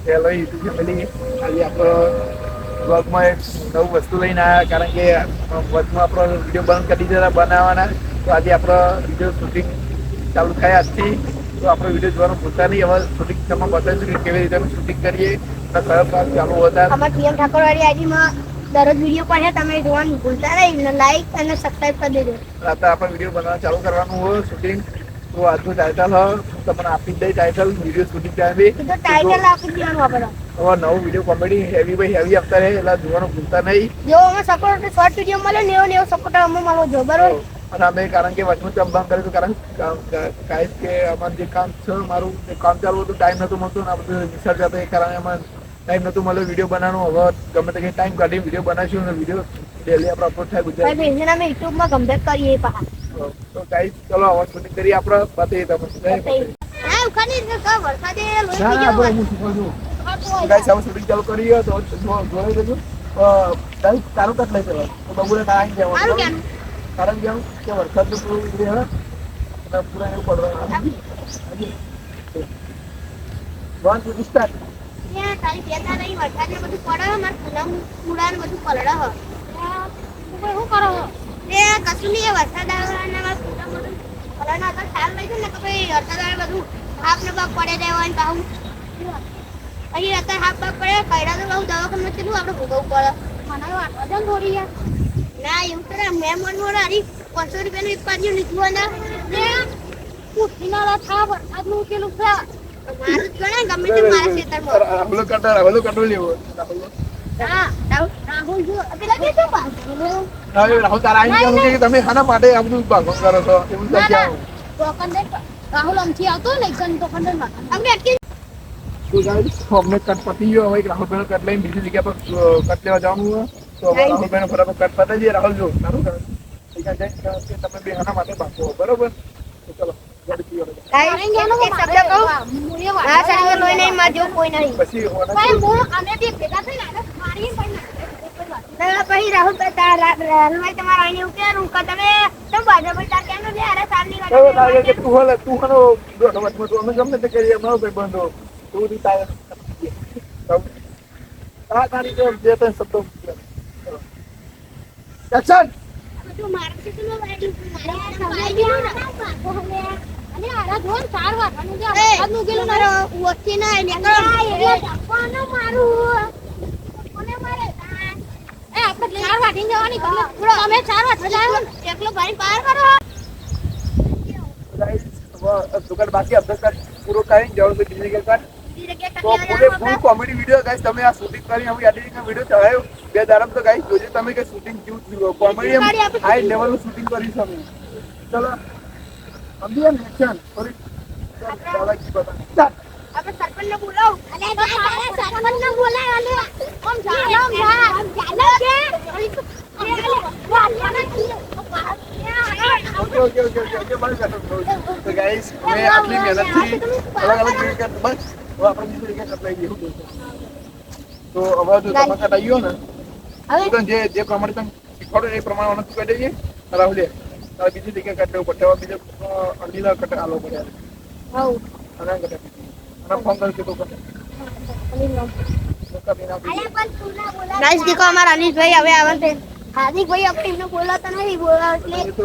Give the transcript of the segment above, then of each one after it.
Hello YouTube family, આજે આપણો બ્લોગમાં એક નવું વસ્તુ લઈને આવ્યા, કારણ કે વચમાં આપણો વિડીયો બંધ કરી દીધા બનાવવાના. તો આજે આપણો વિડીયો શૂટિંગ ચાલુ થાય આજથી. તો આપણો વિડીયો જોવાનું ભૂલતા નહીં. હવે શૂટિંગ તમે બતાવીશું કે કેવી રીતે અમે શૂટિંગ કરીએ અને કયો ભાગ ચાલુ હતા. અમારા પીએમ ઠાકોરવાડી આઈડીમાં દરરોજ વિડીયો પડે, તમે જોવાનું ભૂલતા નહીં. લાઈક અને સબસ્ક્રાઇબ કરી દેજો. રાતે આપણે વિડીયો બનાવવાનું ચાલુ કરવાનું હોય શૂટિંગ. તો આજનું ટાઇટલ તમને આપી દઈ, ટાઇટલ વિડીયો શૂટિંગ ટાઈમે ટાઇટલ આપી દેવાનું આપણે. હવે નવું વિડીયો કોમેડી હેવી ભાઈ હેવી આપતા રહે, એટલે જોવાનું ભૂલતા નહીં. જો અમે સપોર્ટ શોર્ટ વિડીયો મળે ને એવો સપોર્ટ અમે મળવો જો બરોબર. અને અમે કારણ કે વચમાં ચંબાંગ કર્યું હતું, કારણ કાંઈ કે અમારું જે કામ છે, મારું કામ ચાલુ હતું, ટાઈમ નહોતું મળતું ને આ બધું રિસર્ચ હતા, એ કારણે અમારે ટાઈમ નહોતું મળ્યો વિડીયો બનાવવાનો. હવે ગમે તે ટાઈમ કાઢી વિડીયો બનાવીશું અને વિડીયો ડેલી આપણે અપલોડ થાય ગુજરાતી. અમે યુટ્યુબમાં કમ્પેર કરીએ પાછા. તો ગાઈસ ચલો હવે શૂટિંગ કરીએ આપણે. બતાવીએ તમે ગાઈસ હવે શૂટિંગ ચાલુ કરીએ તો જોઈ લેજો. ગાઈસ તારું કટ લઈ જવાનું તો બબુને આવી જવાનું. કારણ કે વરસાદનું પૂરું પૂરા એવું પડવાનું. સ્ટાર્ટ. તારી બેતા નહીં વરસાદ ને બધું પડે, મારે કુડા ને બધું પલડે હ. શું કરો એ કશું નહીં, વરસાદ આવે ને મારે કુડા બધું પલડે. તો ખ્યાલ લઈ ને કે ભાઈ વરસાદ આવે બધું હાફ ને બાપ પડે દેવાય પાછું. અહીં અત્યારે હાફ બાપ પડે કઈડા તો બહુ દવાખાનું કેટલું આપણે ભોગવવું પડે. મને વજન થોડી યાર ના એવું તો મેં મન હારી 500 રૂપિયાનું એક પાડ્યું નીકળું અને ઉઠીના થા વરસાદનું ઉકેલું છે. મારું જ ગણે ગમે તે મારા ખેતરમાં રાહુલ કટો લેવો. રાહુલ જો પેલા કે શું પાસ રાહુલ તારા આઈ ગયો કે તમે હાના માટે આ બધું ભાગો કરો છો એવું થઈ જાય. રાહુલ અમથી આવતો ને ગન તો ખંડન માં આપણે અટકી. તો ગાઈસ અમને કટ પતી ગયો. હવે રાહુલ ભાઈનો કટ લઈને બીજી જગ્યા પર કટ લેવા જવાનું. તો રાહુલ ભાઈનો ફટાફટ કટ પતાવી દઈએ. રાહુલ જો સારું કરે તમે બે હાના માટે ભાગો બરોબર. તો ચલો ગમે તે કરીએ બંધો અને આરા જોન 4 વાગવાનું છે આજનું ગેલું મારો ઓછી ના નીકળો કોને મારું કોને મારે એ આપણે 4 વાગીને જવાની તમે 4 વાગે જાવ એકલો ભાઈ પાર કરો. ગાઈસ દુકાન બાકી અભ્યાસ પૂરો કરીને જવાનું છે બીજી જગ્યાએ. તો ફૂલ કોમેડી વિડીયો ગાઈસ તમે આ શૂટિંગ કરી અમે એડિટિંગ વિડીયો ચલાવ્યો 2 દાડા તો ગાઈસ જોજો તમે કે શૂટિંગ કેવું કોમેડી હાઈ લેવલનું શૂટિંગ કરી શકો. ચલો અભી એમ એક્શન સોરી આપણે સરપંચને બોલાવ અલે સરપંચને બોલાવ અલે કોમ ચાલો કે ઓકે બંધ કરો. તો ગાઈસ મેં આટલી મહેનતથી અલગ જગ્યા બસ હવે આપણે બીજી જગ્યાએ કટલાઈ ગયું. તો હવે જો તમે કટાઈ ગયો ને હવે જે પ્રમાણે તમે શીખવાડો એ પ્રમાણે નથી કરી દઈએ. રાહુલ તારે બીજી જગ્યાએ કટવું પડે. બીજો અનિલા કટ આલો પડે. ફોન કરી તો ગાઈસ દેખો અમારા અનિશભાઈ હવે આવે છે. હાર્દિકભાઈ આપણે એમને બોલાતા નથી બોલાવ એટલે તો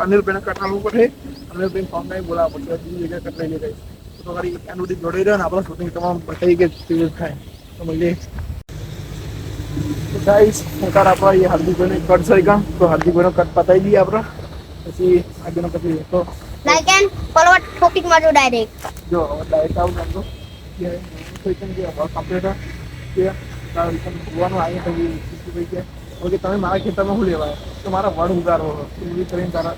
અનિલભાઈને કટાવવું પડે. અનિલભાઈ ફોન નહીં બોલાવવા પડશે. બીજી જગ્યાએ કટાઈ લે ગાઈસ. તો ખાલી એનું જોડે રહ્યો ને આપણે શૂટિંગ તમામ બતાવી કે કેવી થાય તો મળીએ. ગાઈસ સરકાર આપણે હાર્દિકભાઈને કટ સહી કામ તો હાર્દિકભાઈનો કટ પતાવી દઈએ આપણે. પછી આગળનો પછી તો લાઈક એન્ડ ફોલો ટોપિક માં જો ડાયરેક્ટ જો ડાયરેક્ટ આવું નામ તો કે કોઈ પણ જે કમ્પ્લીટ કે તારું જોવાનું આવી પછી ભાઈ કે ઓકે તમે મારા ખેતરમાં શું લેવાય તો મારા વડ ઉગારો એવી કરીને તારા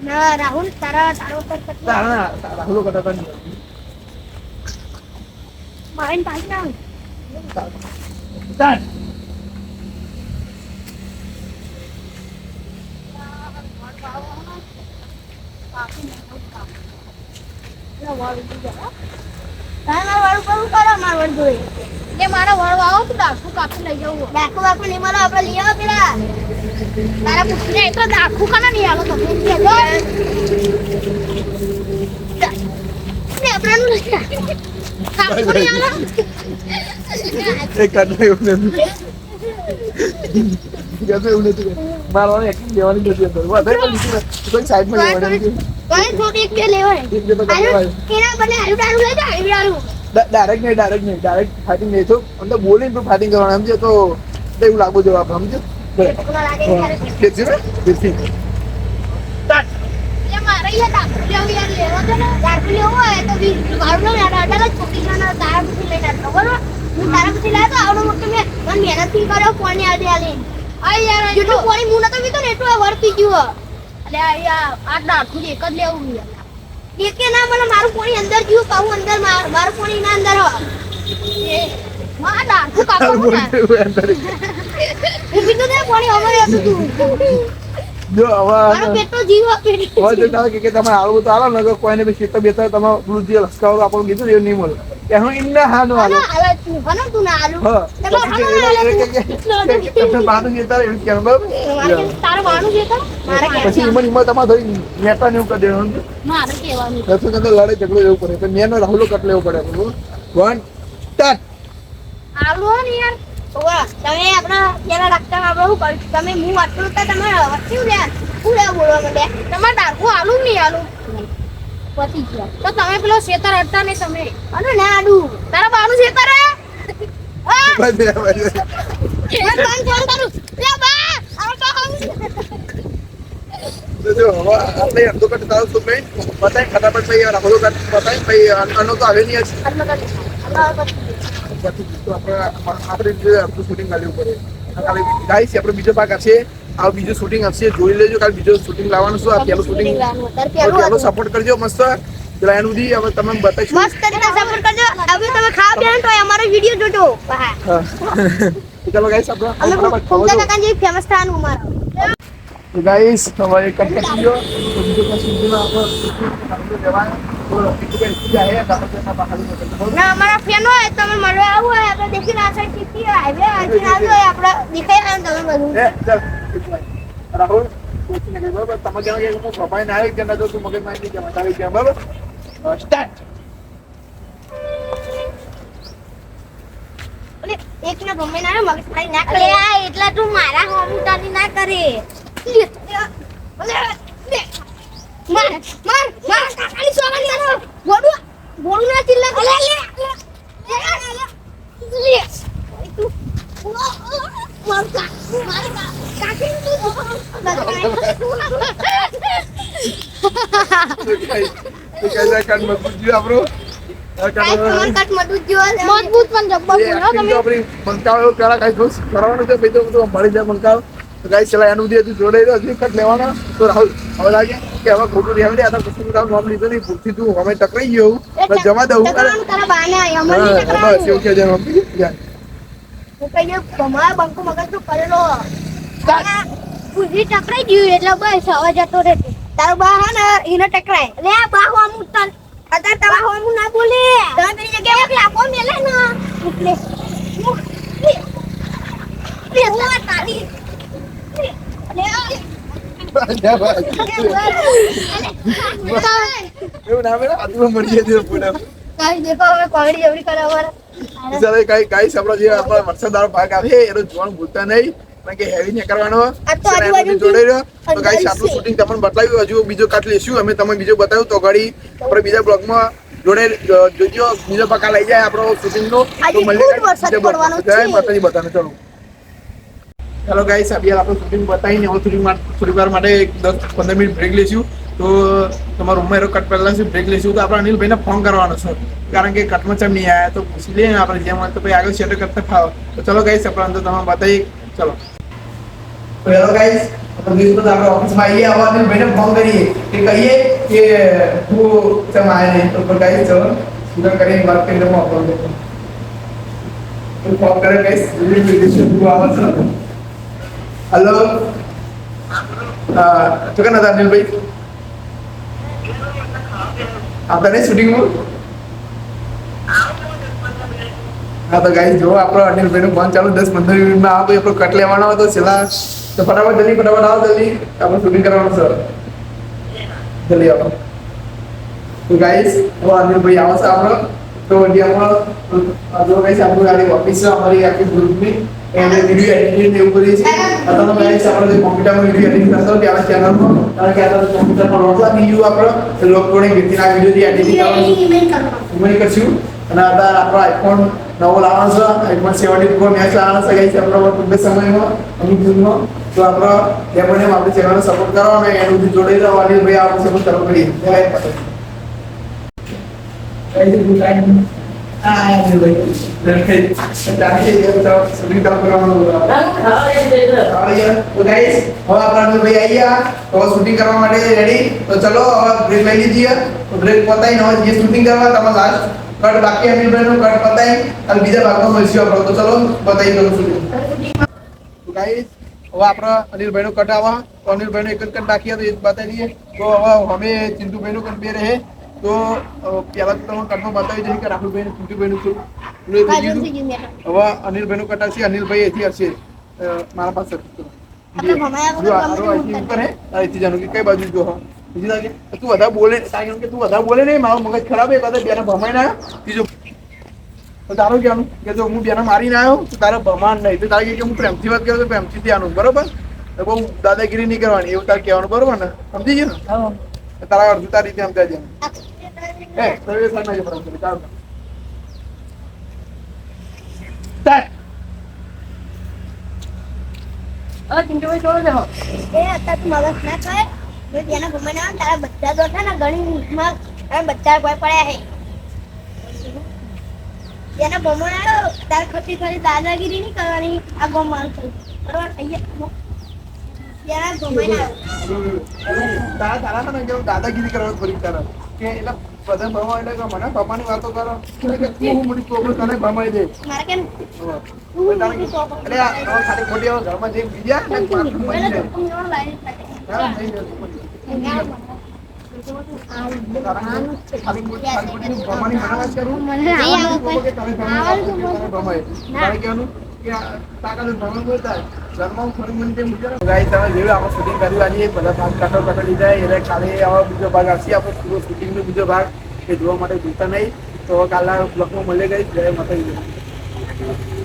ના રાહુલ તારો રાહુલ કટાતા નહીં માઈન પાસ ના સ્ટાર્ટ. મારા વડ વાવો તો ડાકુ કાપી લઈ જવું. ડાકુ બાપુ નહીં મળે આપણે લઈ આવો પેલા તારા પુત્રી એ તો ડાકુ કાના નહીં આવો તમે આપણે સોનાનું લઈ કાપડી આલો એક કાઢો એવું નથી ગમે એવું નથી મારવાનું એક લેવાની નથી અંદર વધારે પણ લીધું કોઈ સાઈડમાં લેવાની કોઈ થોડી એક બે લેવાય એક બે તો લેવાય એના બદલે આલુ ડાળું લઈ જા આલુ ડાળું ડાયરેક્ટ ફાઇટિંગ નહીં તો અંદર બોલીને પણ ફાઇટિંગ કરવાનું સમજે તો એવું લાગવું જોઈએ આપણે સમજો કે છે ને બિલકુલ એ મારે યાર ડાકુ યાર લેવો છે ને ડાકુ લેવો હોય તો મારું નામ યાર છોકરીના તારા પછી લઈને આવતો બરોબર હું તારા પછી લાવ્યો આવડો મોટો મેં મહેનત થી કર્યો પાણી આલી આલી આ યાર જેટલું પાણી હું નતો પીતો ને એટલું વર્તી ગયું એટલે આ ડાકુ એક જ લેવું યાર એકે ના મને મારું પાણી અંદર ગયું પાઉં અંદર મારું પાણી ના અંદર એ માં ડાકુ કાપો હું પીતો ને પાણી અમારે હતું જો હવે પેટો જીવો હવે જો કે તમે આવું તો આલો ને કોઈને બી શીતો બેતા તમે પેલું જે લસકાવ આપણું કીધું એવું નહીં મળે કે હું ઇન્ના હાનો આલો હનો તું ના આલુ તમે બાનું જેતા એવું કેમ બરાબર તારે વાણું છે તો મારે પછી ઈમન તમારે થોડી નેતા ને એવું કરી દેવાનું મારે કહેવાનું તો લડાઈ ઝઘડો લેવું પડે તો મેનો રાહુલો કટ લેવો પડે વન સ્ટાર્ટ આલુ ને યાર ઓવા તમે આપણા જેના રાખતા આપણે શું કરી તમે હું આટલું તો તમે વચ્ચે લે હું લે બોલવા માંડે તમારે ડાકુ આલુ નહીં આલુ પતી ગયા તો તમે પેલો શેતર અડતા ને તમે અને ના આડુ તારા બાનું શેતર હે હા બસ મેં ફોન કરું લે બા આ તો હું જો હવે આપણે અડધો કટ તારો શું નહીં બતાય ફટાફટ ભાઈ રાહુલો કટ બતાય ભાઈ આનો તો આવે નહીં આપણે શૂટિંગ કાઢવું પડે ગાઈસ આપણે બીજો ભાગ હશે આ બીજો શૂટિંગ હશે જોઈ લેજો કાલે બીજો શૂટિંગ લાવવાનું છે આ પહેલું શૂટિંગ પહેલો સપોર્ટ કરજો મસ્ત પેલા એનું દી હવે તમે બતાવીશું મસ્ત રીતે સપોર્ટ કરજો હવે તમે ખાવા બેન તો અમારો વિડિયો જોજો ચલો ગાઈસ આપણે ફૂંકા કાકા જે ફેમસ થવાનું અમારો તો ગાઈસ હવે કટ કરી દો તો બીજો પાસ શૂટિંગમાં આપણે લેવાનું તો બીજું કઈ જાય આપણે બહાર ના અમારા ફેન હોય તમે મળવા આવું હોય આપણે દેખી ના સાઈડ સીટી હાઈવે આથી ના હોય આપણે દેખાય આવે તમે બધું ચાલ રાહુલ બરાબર તમે કેમ કે હું પ્રભાઈ ના આવી કે ના તો તું મગજ માં નહીં કે તારી કેમ બરાબર સ્ટાર્ટ ઓલે એક ના ગમે ના મગજ મારી ના કરે આ એટલા તું મારા હોમટાની ના કરે ઓલે માર કાકાની સોગન કરો બોડું ના ચિલ્લા લે તું માર કાકી મજબૂત પણ જબ્બર તમે મંકાવ કરા કઈ ખુશ કરવાનું છે ભાઈ તો મળી જાય મંકાવ તો ગાઈસ ચલા એનું દી હજુ જોડાઈ રહ્યો હજી કટ લેવાનો તો રાહુલ હવે લાગે કે હવે ખોટું રહેવા દે આ તો કશું કામ નામ લીધો નહીં ભૂખથી તું હવે ટકરાઈ ગયો તો જવા દઉં તારા બાને અમર ની બસ એવું કે છે મમ્મી હું કહીએ તમારા બંકો મગજ તો કરેલો પૂરી ટકરાઈ ગયું એટલે બસ હવે જતો રહે તારો બા હા ને એને ટકરાય લે બા હું આમ ઉતર અત્યારે તારા હું ના બોલે તમે પેલી જગ્યાએ એક લાખો મેલે ને એટલે તારી એવું ના મેળા આદુ મળી જાય પૂરા કાઈ દેખો હવે કોમેડી એવડી કરે અમારા ચાલે કઈ ગાઈસ આપણો જે આપણો વરસાદવાળો ભાગ આવે એનો જોવાનું ભૂલતા નહીં કારણ કે હેવી ને કરવાનો જોડાઈ રહ્યો તો ગાઈસ આટલું શૂટિંગ તમને બતાવ્યું હજુ બીજો કાટ લેશું અમે તમને બીજો બતાવ્યું તો ઘડી આપણે બીજા બ્લોગમાં જોડે જોજો બીજો પકા લઈ જાય આપણો શૂટિંગ નો તો મળીએ બતાવી બતાને ચલો ચાલો ગાઈસ અભી આપણે શૂટિંગ બતાવીને હવે થોડી વાર માટે 10-15 મિનિટ બ્રેક લઈશું તો તમારા રૂમમાં એનો કટ પહેલા બ્રેક લઈશું તો આપણે અનિલભાઈને ફોન કરવાનો છે કારણ કે કટમાં ચમ નહીં આવ્યા તો પૂછી લઈએ ને આપણે જેમ હોય તો ભાઈ આગળ સેટ કરતા ફાવ તો ચલો ગાઈસ આપણે અંદર તમે બતાવીએ ચલો તો હેલો ગાઈસ આપણે ઓફિસમાં આવીએ હવે અનિલભાઈને ફોન કરીએ કે કહીએ કે હું ચમ આવ્યા નહીં તો ગાઈસ ચલો સુધા કરીને વાત કરીને હું ફોન કરે ગાઈસ શું આવે છે હેલો તો કેના હતા અનિલભાઈ આપણે શૂટિંગમાં હા તો ગાઈસ જો આપણો અનિલભાઈનો ફોન ચાલુ 10-15 મિનિટમાં આ ભાઈ આપણો કટ લેવાનો હતો છેલ્લા તો ફટાફટ આવો જલ્દી આપણે શૂટિંગ કરવાનું સર જલ્દી આવો તો ગાઈસ હવે અનિલભાઈ આવશે આપણો તો વિડીયોમાં જો ગાઈસ આપણું આની ઓફિસ છે અમારી આખી ગ્રુપની એને વિડીયો એડિટિંગ એવું કરી છે અત્યારે ગાઈસ આપણે કોમ્પ્યુટરમાં વિડીયો એડિટિંગ કરતો કે આ ચેનલમાં કારણ કે આ કોમ્પ્યુટરમાં લોક લાગી ગયું આપણો ઇલેક્ટ્રોનિક રીતના વિડીયો એડિટિંગ કરવાનું ઉમેરી કરશું અને અત્યારે આપણો આઈફોન નવો લાવવાનો છે આઈફોન 17 પ્રો મેક્સ લાવવાનો છે ગાઈસ આપણો ટૂંક સમયમાં અમુક દિનમાં તો આપણો એમને આપણે ચેનલને સપોર્ટ કરો અને એનું જોડે રહેવાની ભાઈ આપણે સપોર્ટ કરવો કરીએ ગાઈસ ગુડ ટાઈમ શૂટિંગ કરવા માટે રેડી તો ચલો બ્રેક લઈ લીજીએ બ્રેક પતાઈ હવે જે શૂટિંગ કરવા તમે લાસ્ટ કટ બાકી અનિલભાઈ નું કટ પતાઈ અને બીજા ભાગમાં મળશું આપણે તો ચલો બતાઈ દો શૂટિંગ તો ગાઈસ હવે આપણે અનિલભાઈ નું કટ આવા તો અનિલભાઈ નું એક જ કટ બાકી હતો એ જ બતાવી દઈએ તો હવે અમે ચિંટુભાઈ નું કટ બે રહે તો પહેલા તો તમે કટમાં બતાવી દઈએ કે રાહુલભાઈ ને ચિંટુભાઈ નું હવે અનિલભાઈ નું કટ હશે અનિલભાઈ એથી હશે મારા પાસે કઈ બાજુ જો તું વધારે બોલે કે તું વધારે બોલે નહીં મારું મગજ ખરાબ છે બેને ભમાઈને આવ્યો ત્રીજો તો તારું કહેવાનું કે જો હું બેને મારીને આવ્યો તો તારે ભમાન નહીં તો તારે કે હું પ્રેમથી વાત કરું તો પ્રેમથી ત્યાંનું બરોબર તો બહુ દાદાગીરી નહીં કરવાની એવું તારે કહેવાનું બરોબર ને સમજી ગયું ને તારા અડધું તારી રીતે સમજાય છે દાદાગીરી નહીં કરવાની આ ગો માર બરોબર દાદાગીરી કરવા ફરી તારા કે એટલે બધા ભમા એટલે કે મને પપ્પાની વાતો કરો કે તું મોટી છોકરો તને ભમાઈ દે મારે કેમ એટલે ખાલી ખોટી ઘરમાં જઈને બીજા શૂટિંગ કરી વાળી બધા ભાગ કાઢો લીધા એટલે કાલે આવા બીજો ભાગ આવશે આપણો પૂરો શૂટિંગનો બીજો ભાગ એ જોવા માટે ભૂલતા નહીં તો કાલના બ્લોગમાં મળી ગઈ જય માતાજી.